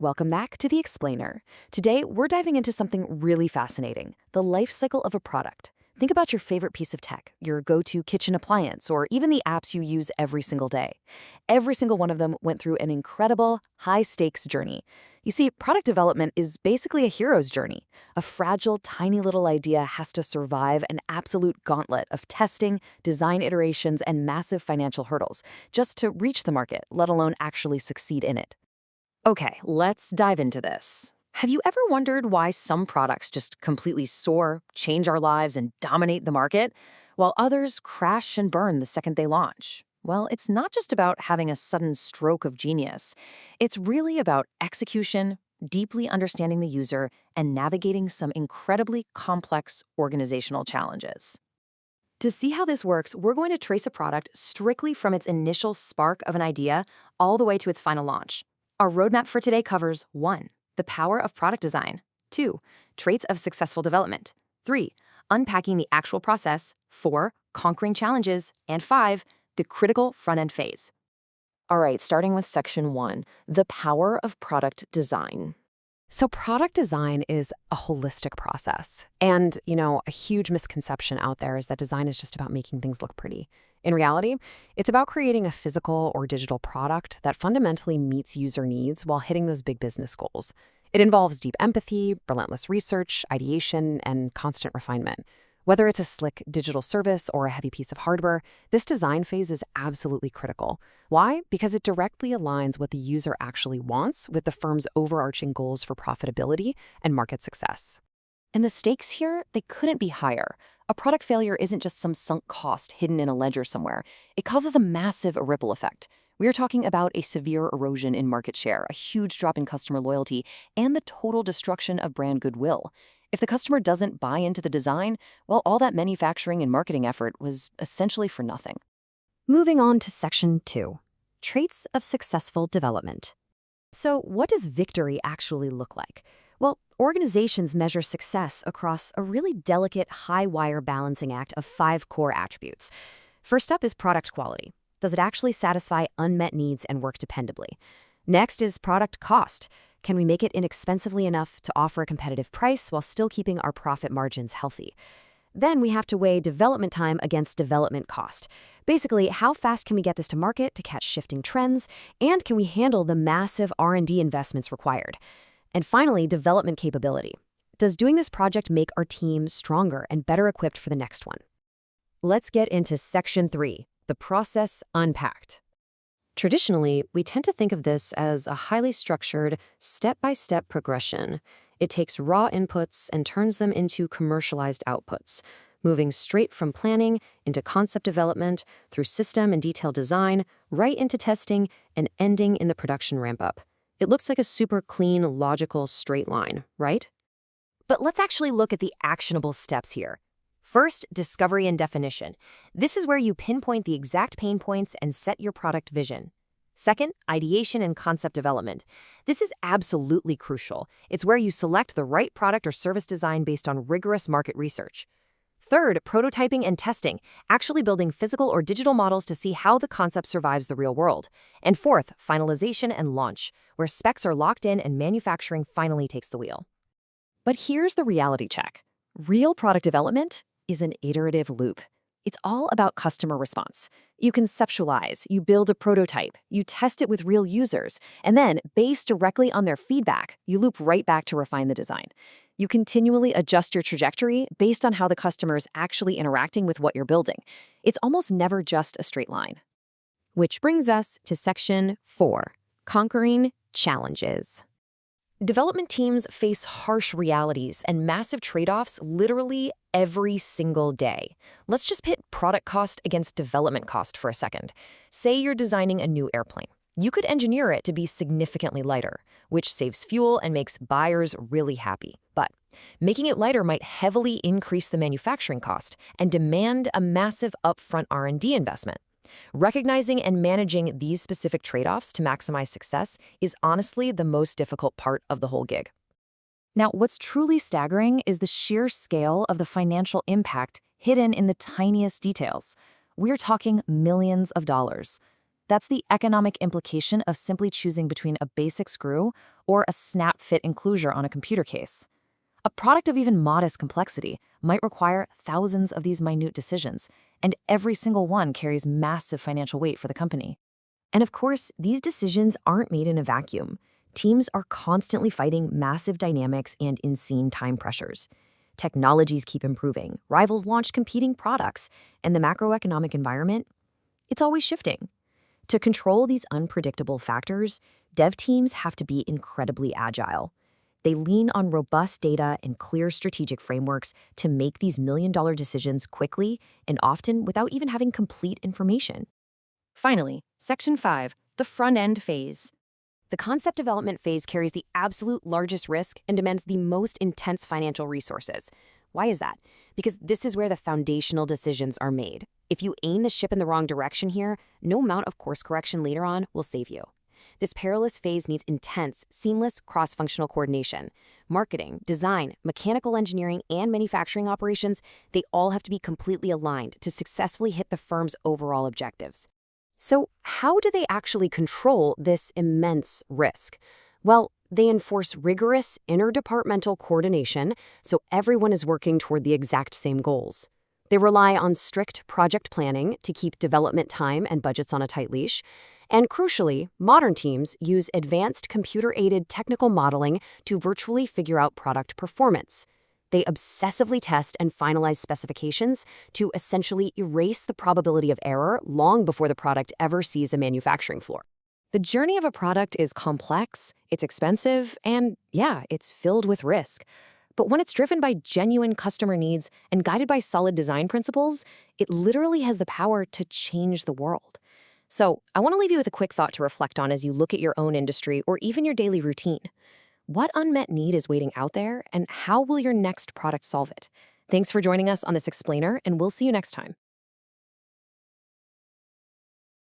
Welcome back to The Explainer. Today, we're diving into something really fascinating, the life cycle of a product. Think about your favorite piece of tech, your go-to kitchen appliance, or even the apps you use every single day. Every single one of them went through an incredible, high-stakes journey. You see, product development is basically a hero's journey. A fragile, tiny little idea has to survive an absolute gauntlet of testing, design iterations, and massive financial hurdles just to reach the market, let alone actually succeed in it. Okay, let's dive into this. Have you ever wondered why some products just completely soar, change our lives, and dominate the market, while others crash and burn the second they launch? Well, it's not just about having a sudden stroke of genius. It's really about execution, deeply understanding the user, and navigating some incredibly complex organizational challenges. To see how this works, we're going to trace a product strictly from its initial spark of an idea all the way to its final launch. Our roadmap for today covers 1. The power of product design. 2. Traits of successful development. 3. Unpacking the actual process. 4. Conquering challenges. And 5. The critical front-end phase. All right, starting with section 1, the power of product design. So product design is a holistic process. And, a huge misconception out there is that design is just about making things look pretty. In reality, it's about creating a physical or digital product that fundamentally meets user needs while hitting those big business goals. It involves deep empathy, relentless research, ideation, and constant refinement. Whether it's a slick digital service or a heavy piece of hardware, this design phase is absolutely critical. Why? Because it directly aligns what the user actually wants with the firm's overarching goals for profitability and market success. And the stakes here, they couldn't be higher. A product failure isn't just some sunk cost hidden in a ledger somewhere. It causes a massive ripple effect. We are talking about a severe erosion in market share, a huge drop in customer loyalty, and the total destruction of brand goodwill. If the customer doesn't buy into the design, well, all that manufacturing and marketing effort was essentially for nothing. Moving on to section 2, traits of successful development. So what does victory actually look like? Well, organizations measure success across a really delicate high-wire balancing act of 5 core attributes. First up is product quality. Does it actually satisfy unmet needs and work dependably? Next is product cost. Can we make it inexpensively enough to offer a competitive price while still keeping our profit margins healthy? Then we have to weigh development time against development cost. Basically, how fast can we get this to market to catch shifting trends, and can we handle the massive R&D investments required? And finally, development capability. Does doing this project make our team stronger and better equipped for the next one? Let's get into section 3, the process unpacked. Traditionally, we tend to think of this as a highly structured, step-by-step progression. It takes raw inputs and turns them into commercialized outputs, moving straight from planning into concept development, through system and detail design, right into testing, and ending in the production ramp-up. It looks like a super clean, logical, straight line, right? But let's actually look at the actionable steps here. First, discovery and definition. This is where you pinpoint the exact pain points and set your product vision. Second, ideation and concept development. This is absolutely crucial. It's where you select the right product or service design based on rigorous market research. Third, prototyping and testing, actually building physical or digital models to see how the concept survives the real world. And fourth, finalization and launch, where specs are locked in and manufacturing finally takes the wheel. But here's the reality check. Real product development is an iterative loop. It's all about customer response. You conceptualize, you build a prototype, you test it with real users, and then, based directly on their feedback, you loop right back to refine the design. You continually adjust your trajectory based on how the customer is actually interacting with what you're building. It's almost never just a straight line. Which brings us to section 4, conquering challenges. Development teams face harsh realities and massive trade-offs literally every single day. Let's just pit product cost against development cost for a second. Say you're designing a new airplane. You could engineer it to be significantly lighter, which saves fuel and makes buyers really happy. But making it lighter might heavily increase the manufacturing cost and demand a massive upfront R&D investment. Recognizing and managing these specific trade-offs to maximize success is honestly the most difficult part of the whole gig. Now, what's truly staggering is the sheer scale of the financial impact hidden in the tiniest details. We're talking millions of dollars. That's the economic implication of simply choosing between a basic screw or a snap-fit enclosure on a computer case. A product of even modest complexity might require thousands of these minute decisions, and every single one carries massive financial weight for the company. And of course, these decisions aren't made in a vacuum. Teams are constantly fighting massive dynamics and insane time pressures. Technologies keep improving, rivals launch competing products, and the macroeconomic environment, it's always shifting. To control these unpredictable factors, dev teams have to be incredibly agile. They lean on robust data and clear strategic frameworks to make these million-dollar decisions quickly and often without even having complete information. Finally, Section 5, the front-end phase. The concept development phase carries the absolute largest risk and demands the most intense financial resources. Why is that? Because this is where the foundational decisions are made. If you aim the ship in the wrong direction here, no amount of course correction later on will save you. This perilous phase needs intense, seamless cross-functional coordination. Marketing, design, mechanical engineering, and manufacturing operations, they all have to be completely aligned to successfully hit the firm's overall objectives. So, how do they actually control this immense risk? Well, they enforce rigorous interdepartmental coordination so everyone is working toward the exact same goals. They rely on strict project planning to keep development time and budgets on a tight leash. And crucially, modern teams use advanced computer-aided technical modeling to virtually figure out product performance. They obsessively test and finalize specifications to essentially erase the probability of error long before the product ever sees a manufacturing floor. The journey of a product is complex, it's expensive, and yeah, it's filled with risk. But when it's driven by genuine customer needs and guided by solid design principles, it literally has the power to change the world. So, I want to leave you with a quick thought to reflect on as you look at your own industry or even your daily routine. What unmet need is waiting out there, and how will your next product solve it? Thanks for joining us on this explainer, and we'll see you next time.